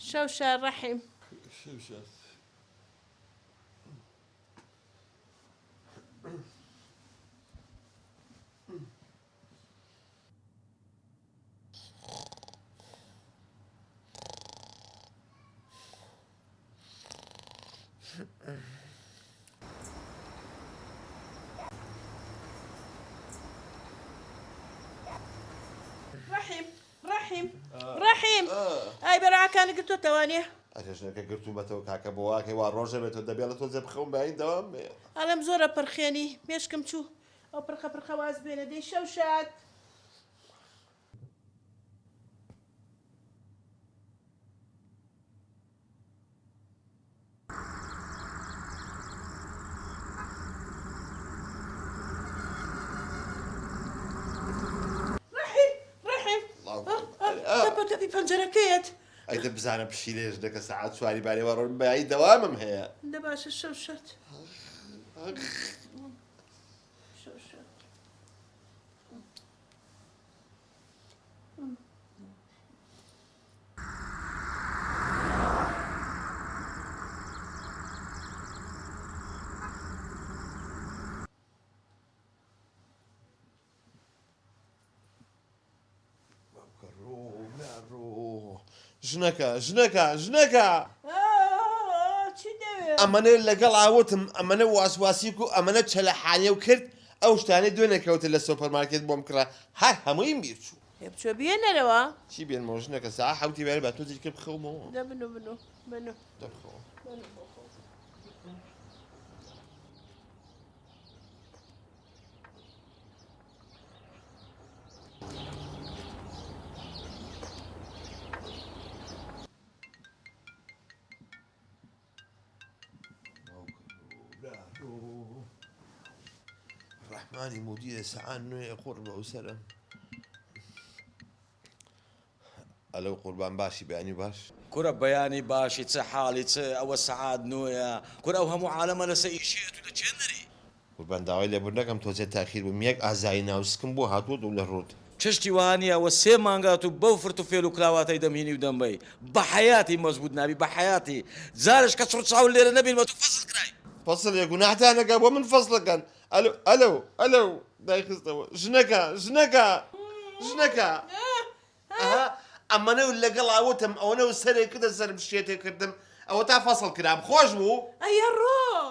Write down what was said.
شوشة الرحم. شوشة. رحم اي برا كان قلتو توانيه ئەجەژنەکە گرت و بەتەوە کاکە بۆواکەی وا ڕۆژە بێتەوە دەبێت لە تۆ بخەوم بەین دەوام بێ ئەلەم زۆرە پرخێنی مێشکم چوو ئەو پرخە واز بێنە دەی شەوشات دەبی پەنجەرەکەیت ئەیدە بزانە پشی لێژ دەکە سەعات چواری بارێوە ڕۆن بەیایی دەوامم هەیە دە باشە شەوشات ژنەکە چی دەوێت ئەمەنە لەگەڵ ئاوتم ئەمەنە واسواسیک و ئەمەنە چەلەحانیە و کرد ئەو شتانەی دوێنێکەوتە لە سۆپەرمارکێت بۆم کڕا هەر هەموویم بیرچوو بچۆ بێنەرەوە چی بێنمەوە ژنەکە سا حوتی بێت بە تۆ جیکە بخەومەوە دە بنو دەبخەوە ڕەحمانی مودیرە سەعان نوێ قوڕ بە ئەوسەرە ئەلەو قوربان باشی بەیانی باش كرة بياني باشي حالي او سعاد نويا كرة او هم عالم انا سيشيت ولا تشنري قوربان داوای لێبور نەکەم تۆزێ تاخیر بووم یەک ئازایی ناوسکم بۆ هاتووە و لە ڕوت تشتي وانيا وسي مانغاتو بوفرتو فيلو كلاواتي دمهيني ودمبي بحياتي مزبوط نبي بحياتي زارش كسر تصاول ليره نبي ما تفصل كراي فصل يا جناحتي انا قبل من فصلك الو دايخستوا جنكا اها اما انا ولا قلاوتهم او انا وسري كذا سر مشيتي كردم او تا فصل كلام خوش بو ئەیە ڕۆ